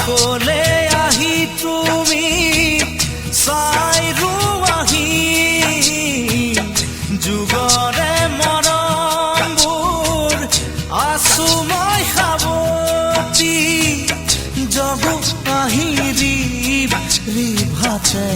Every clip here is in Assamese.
কাষলে আহি তুমি চাই ৰুৱাহি যুগৰে মৰমবোৰ আছো মই সাৱটি জগু আহি ৰিভাতে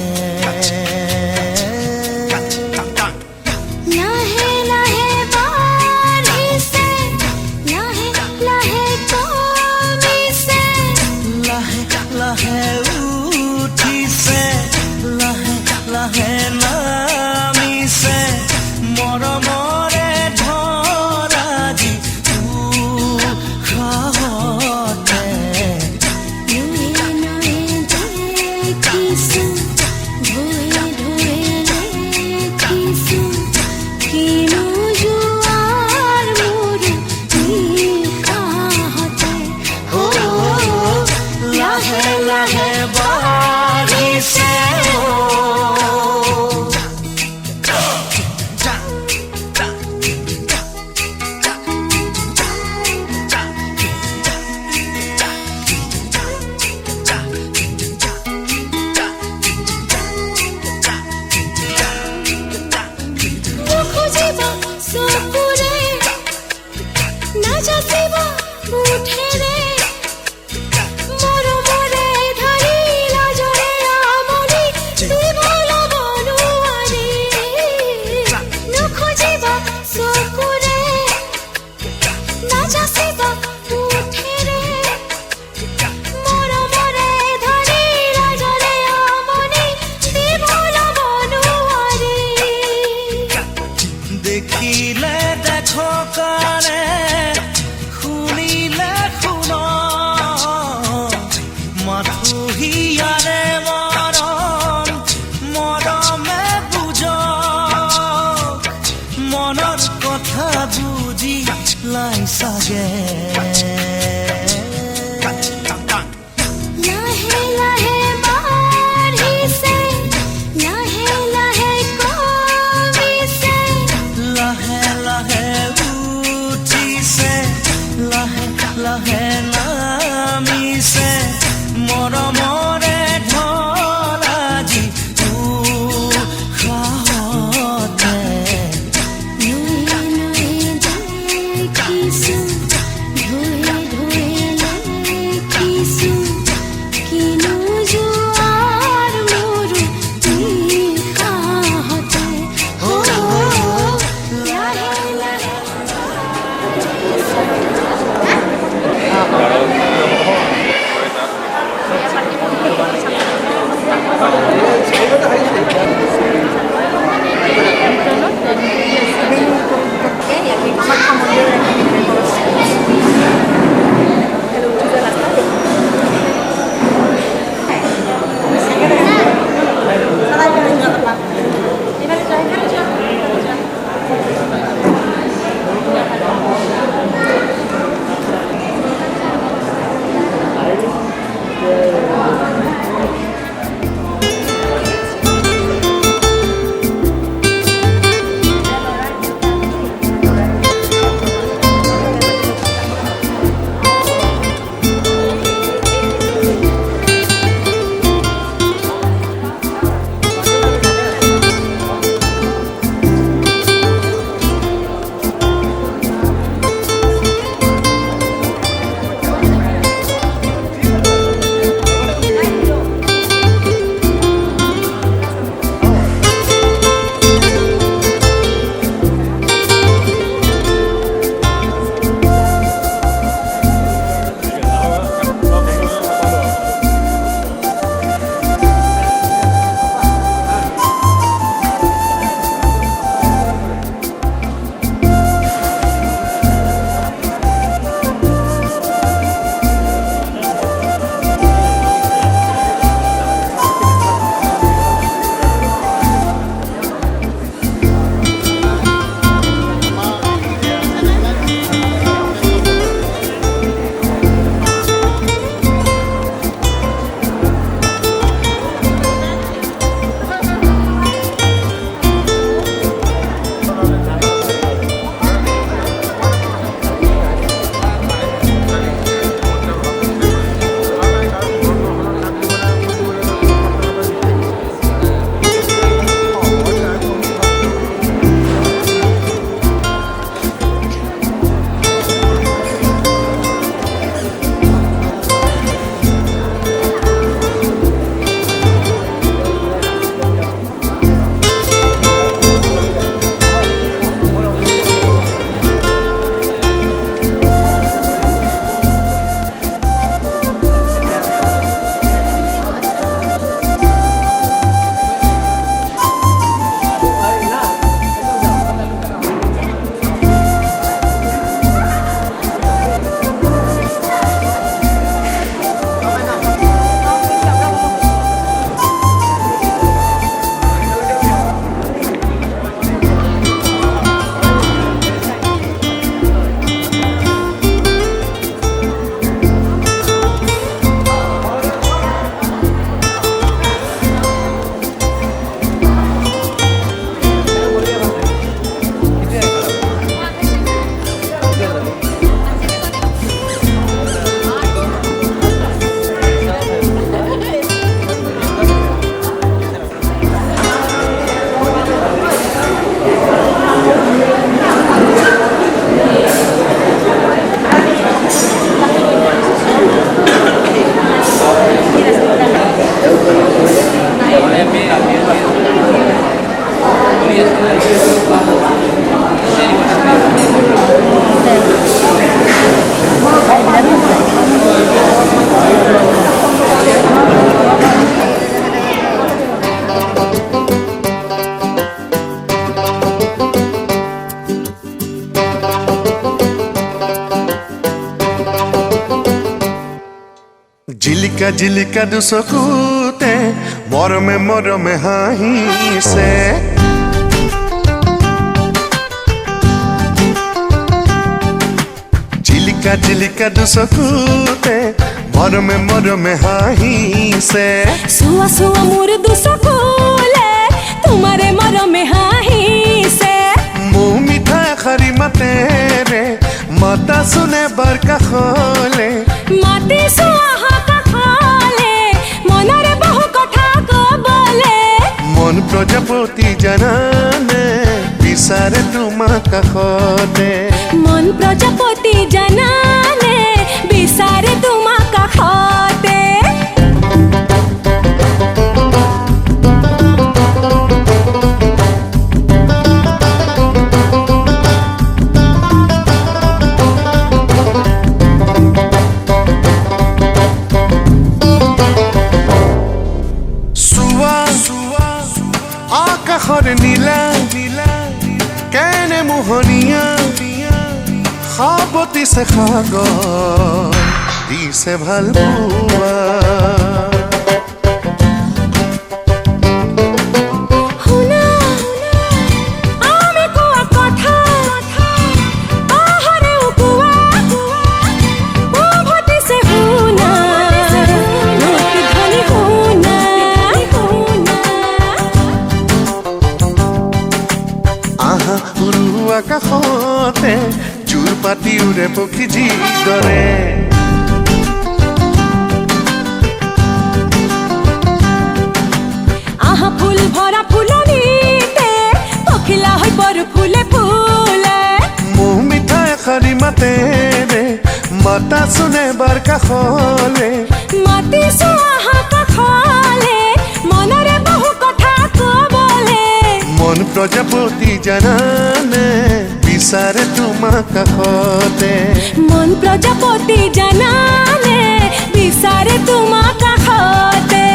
দেখিলে দেখো কানে শুনিলে শুন মাথো হিয়াৰে মৰম মৰমে বুজ মনৰ কথা বুজি লাই চাগে লাহে নামিছে মৰমৰে ঢলাজি উশাহতে জিলিকা জিলিকা দুচকুতে মৰমে মৰমে হাঁহিছে জিলিকা জিলিকা দুচকুতে মৰমে মৰমে হাঁহিছে চুৱা চুৱা মোৰ দুচকুলে তোমাৰে মৰমে হাঁহিছে মুহ মিঠা এষাৰি মাতেৰে মাতা চোনে বাৰ কাষলে মাতিছো আহা কাষলে মনৰে বহু কথা কবলে মন প্ৰজাপতি জানানে বিচাৰে তোমাৰ কাষতে মন প্ৰজাপতি জানানে বিচাৰে তোমাক কাষতে আকাশৰ নীলা নীলা কেনে মোহনীয়া সাৱতিছে সাগৰ দিছে ভাল পোৱা শুনা আমি কোৱা কথা পাহৰেও কোৱা উভতিছে শুনা ধ্বনি শুনা আহা সৰু আকাশতে জোৰ পাতি উৰে পক্ষী যিদৰে আহা ফুল ভৰা ফুলনিতে পখিলা হৈ পৰো ফুলে ফুলে মুহ মিঠা এষাৰি মাতেৰে মাতা চোনে বাৰ কাষলে মাতিছো আহা কাষলে মনৰে বহু কথা কবলে মন প্ৰজাপতি জানানে বিচাৰে তোমাৰ কাষতে মন প্ৰজাপতি জানানে বিচাৰে তোমাক কাষতে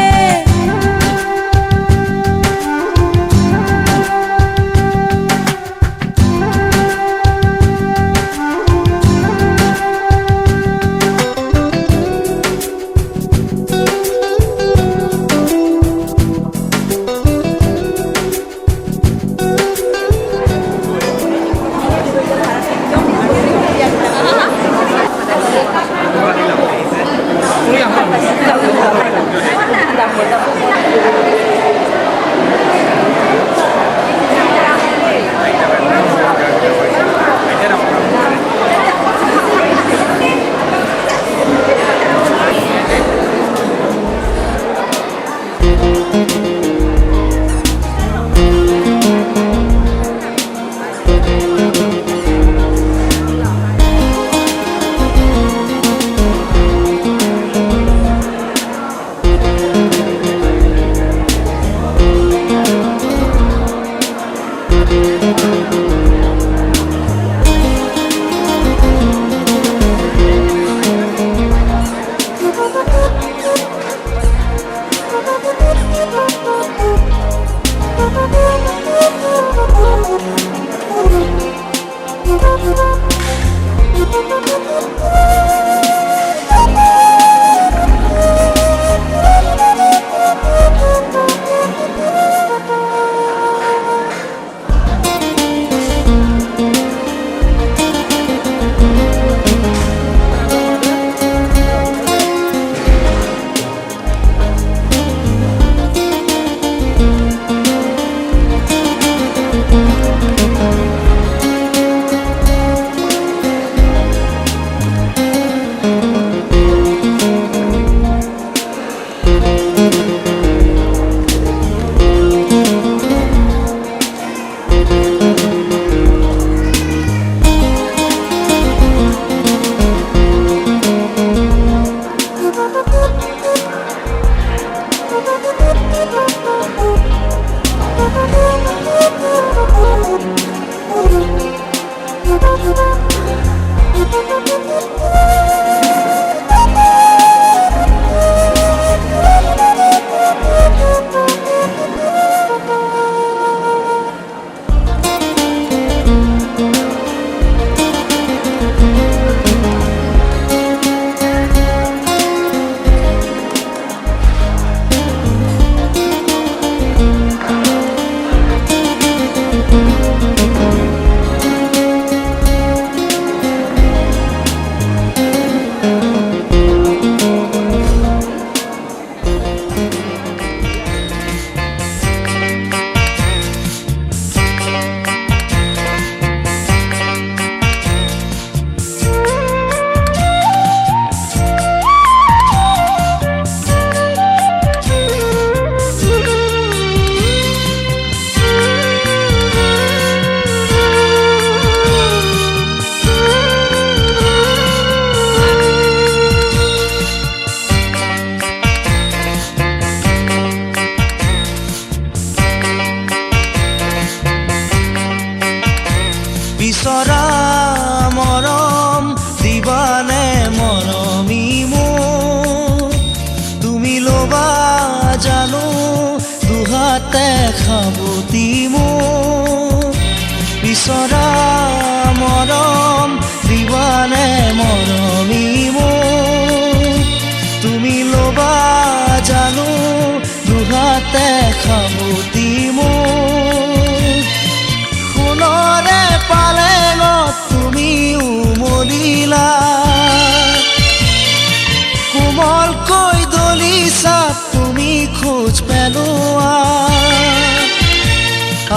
পেলোৱা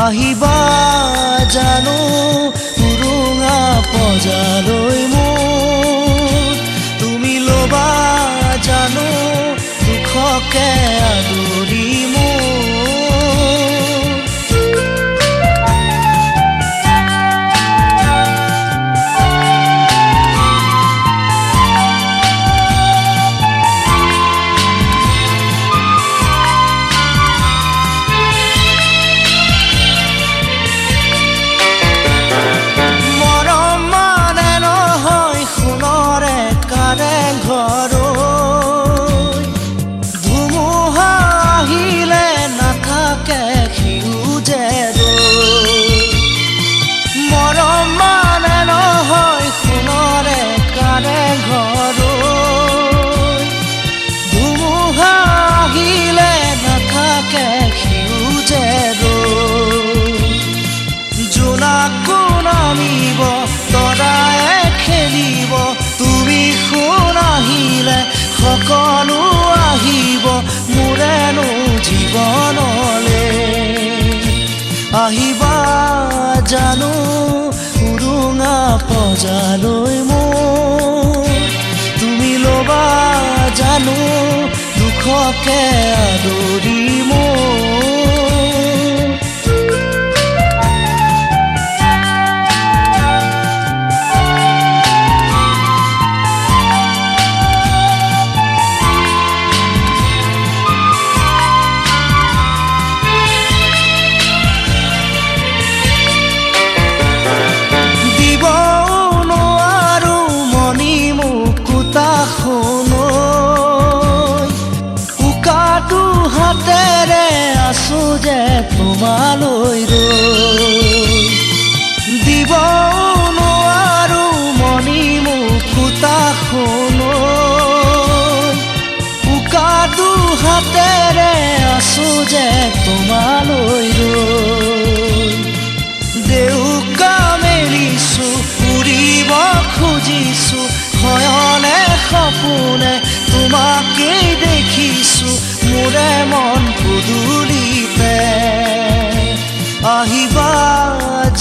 আহিবা জানো উৰুঙা পজালৈ মোৰ তুমি ল'বা জানো দুখকে আদৰি মোৰ সকলো আহিব মোৰেনো জীৱনলে আহিবা জানো উৰুঙা পজালৈ মোৰ তুমি ল'বা জানো দুখকে আদৰি মোৰ যে তোমালৈ দিব নোৱাৰো মনি মুকুতা উকা দুহাতেৰে আছো যে তোমালৈ দেউকা মেলিছো উৰিব খুজিছো শয়নে সপোনে তোমাকেই দেখিছো মোৰে মন পদূলিতে আহিবা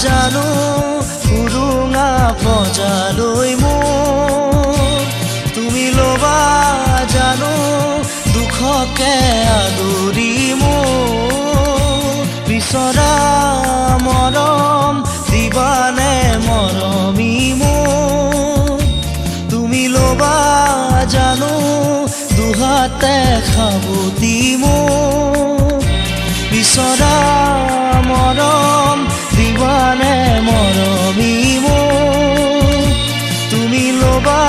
জানো উৰুঙা পজালৈ মোৰ তুমি ল'বা জানো দুখকে আদৰি মোৰ বিচৰা মৰম দিবানে মৰমী মোৰ তুমি ল'বা জানো দুহাতে খাবতি মোৰ বিচৰা মৰম দিবানে মৰমী মোৰ তুমি ল'বা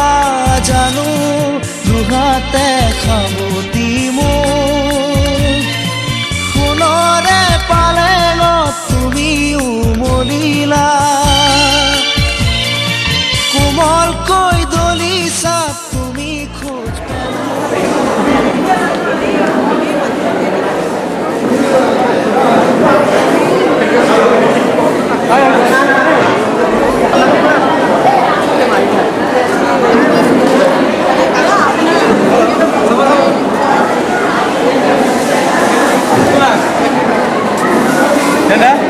জানো দুহাতে খাবতি মোৰ সোণৰে পালেঙত তুমি উমলিলা কোমলকৈ দলিছা তুমি খোজ Dadah.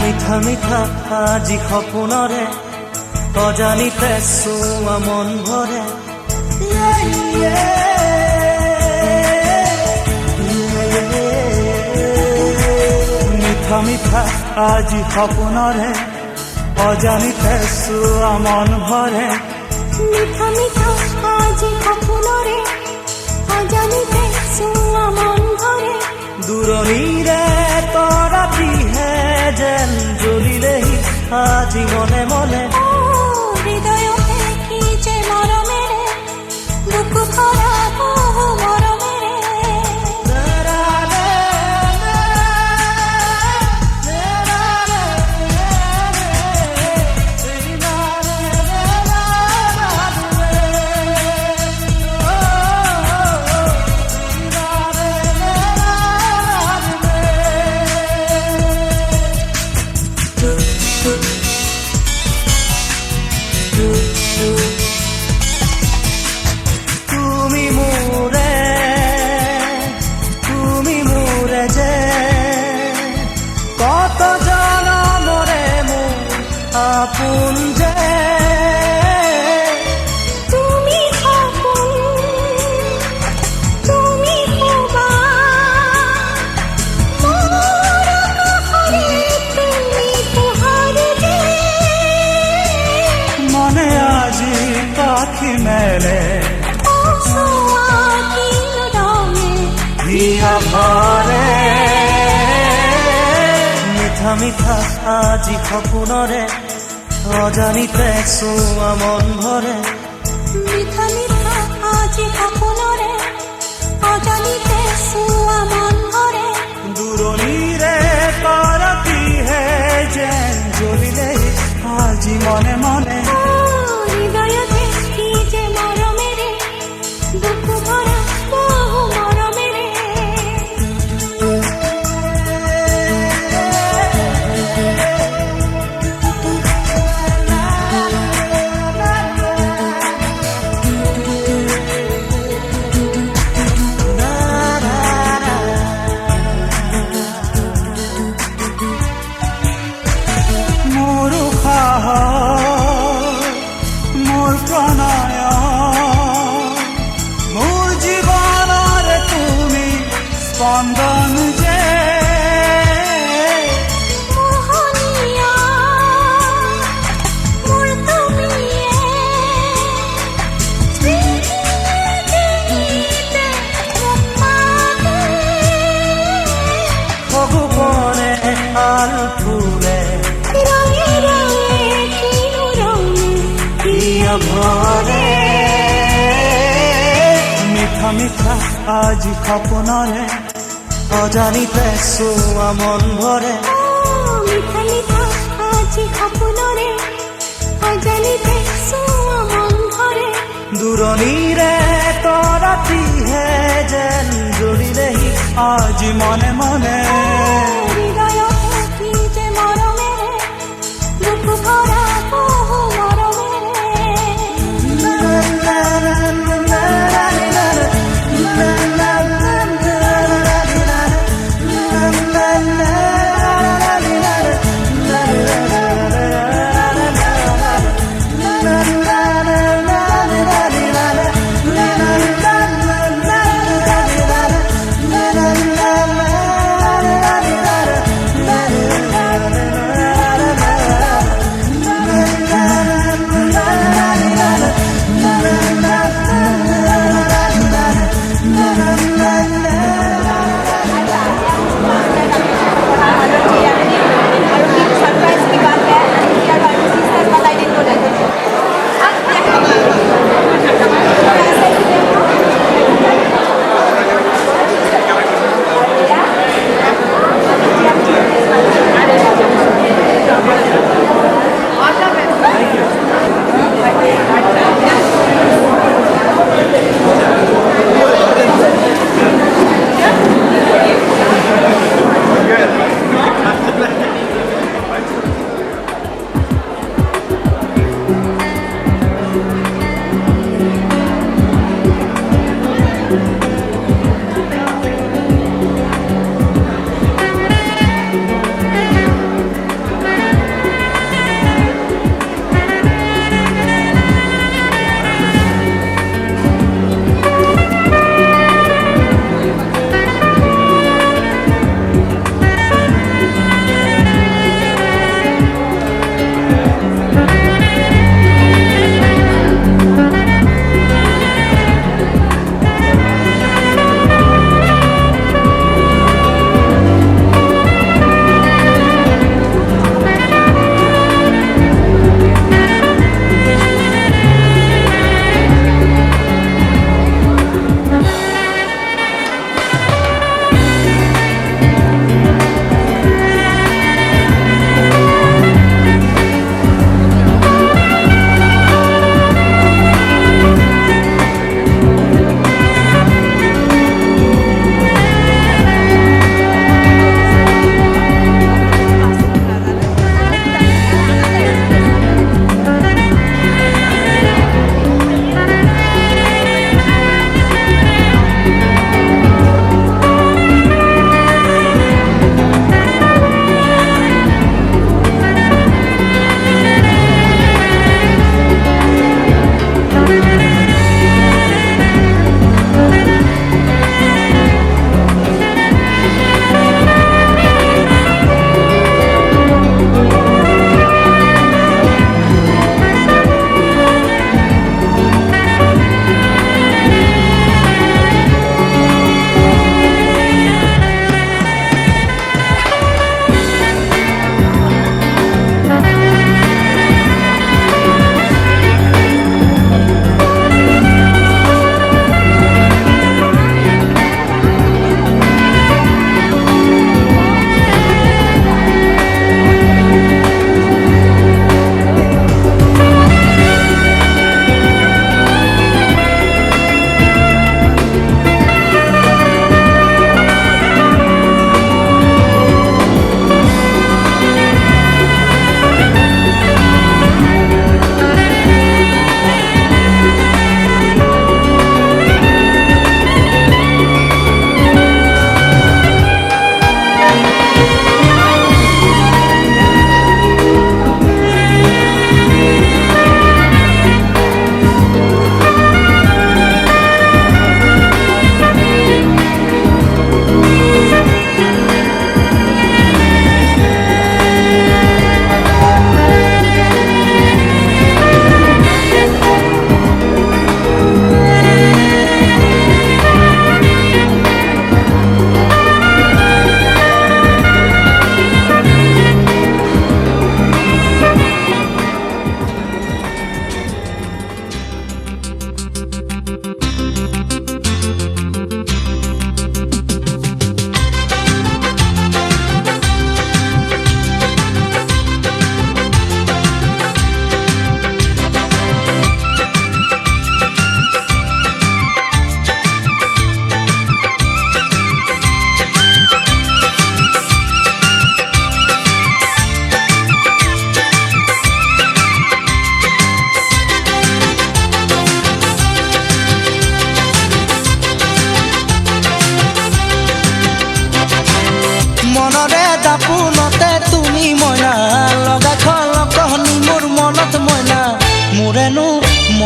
মিঠা মিঠা আজি সপোনৰে অজানিতে চোৱা মন ভৰে মিঠা মিঠা আজি সপোনৰে অজানিতে চোৱা মন ভৰে মিঠা মিঠা আজি সপোনৰে অজানিতে চোৱা মন ভৰে দূৰণিৰে তৰাটিহে যেন জ্বলিলেহি আজি মনে মনে হৃদয়তে কি যে মৰমেৰে বুকু ভৰা বহু মৰমেৰে তুমি মোৰে যে কত জনমৰে মোৰ আপোন যে তুমি সপোন তুমি শোভা মোৰ আকাশৰে তুমি পোহৰ যে মনে আজি পাখি মেলে চোৱা কিনো ৰঙে হিয়া ভৰে মিঠা মিঠা আজি সপোনৰে অজানিতে চোৱা মন ভৰে মিঠা মিঠা আজি সপোনৰে অজানিতে চোৱা মন ভৰে দূৰণিৰে তৰাটিহে যেন জ্বলিলে আজি মনে মনে হৃদয়তে কি যে মৰমেৰে বুকু ভৰা বহু মৰমেৰে মোৰ উশাহ মোৰ প্ৰণয় মোৰ জীৱনৰে তুমি স্পন্দন যে মোহনীয়া মোৰ তুমিয়ে স্মৃতিতে মোক পাতে সগুপনে আল ফুলে ৰঙে ৰঙে কিনো ৰঙে হিয়া ভৰে মিঠা মিঠা আজি সপোনৰে অজানিতে চোৱা মন ভৰে মিঠা মিঠা আজি সপোনৰে অজানিতে চোৱা মন ভৰে দূৰণিৰে তৰাটিহে যেন জ্বলিলেহি আজি মনে মনে হৃদয়তে কি যে মৰমেৰে বুকু ভৰা বহু মৰমেৰে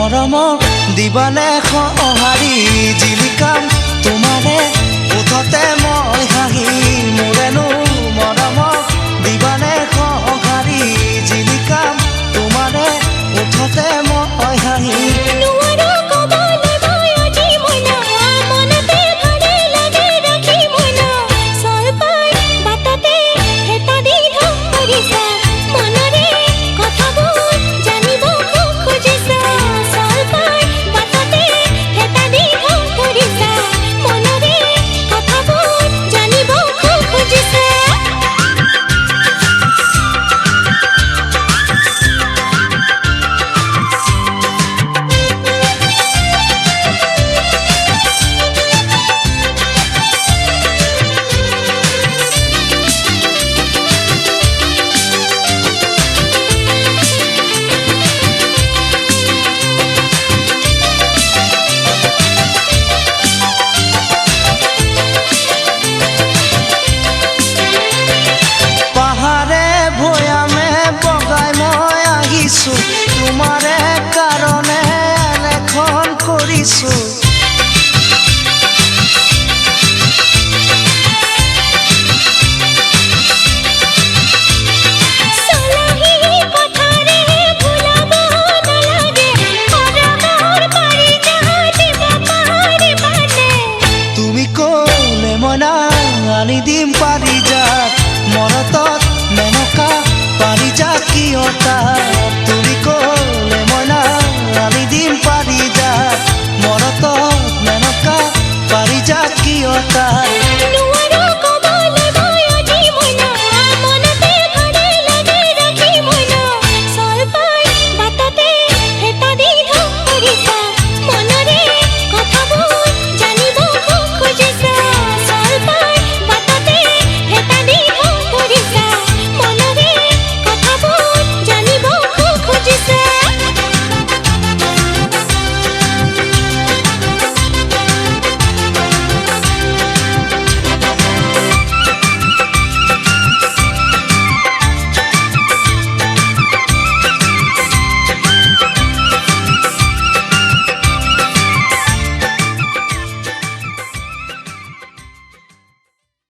মৰমক দিবানে সঁহাৰি জিলিকাম তোমাৰে ওঠতে মই হাঁহি মোৰেনো মৰমক দিবানে সঁহাৰি জিলিকাম তোমাৰে ওঠতে মই হাঁহি নোৱাৰো ক'বলৈ মই আজি মইনা মনতে ভালে লাগে ৰাখি মইনা চল পাই বাটতে হেতা দি ঢং কৰিছা মনৰে কথাবোৰ জানিব খুব খুজিছা চল পাই বাটতে হেতা দি ঢং কৰিছা মনৰে কথাবোৰ জানিব খুব খুজিছা পাহাৰে ভৈয়ামে বগাই মই আহিছো তোমাৰে কাৰণে এনেখন কৰিছো চলাহী কথাৰে ভুলাব নালাগে সৰগৰ পাৰিজাত দিব পাৰিবানে তুমি ক'লে মনা আনি দিম পাৰিজাত মৰতত মেনকা পাৰিজাত কিয়তা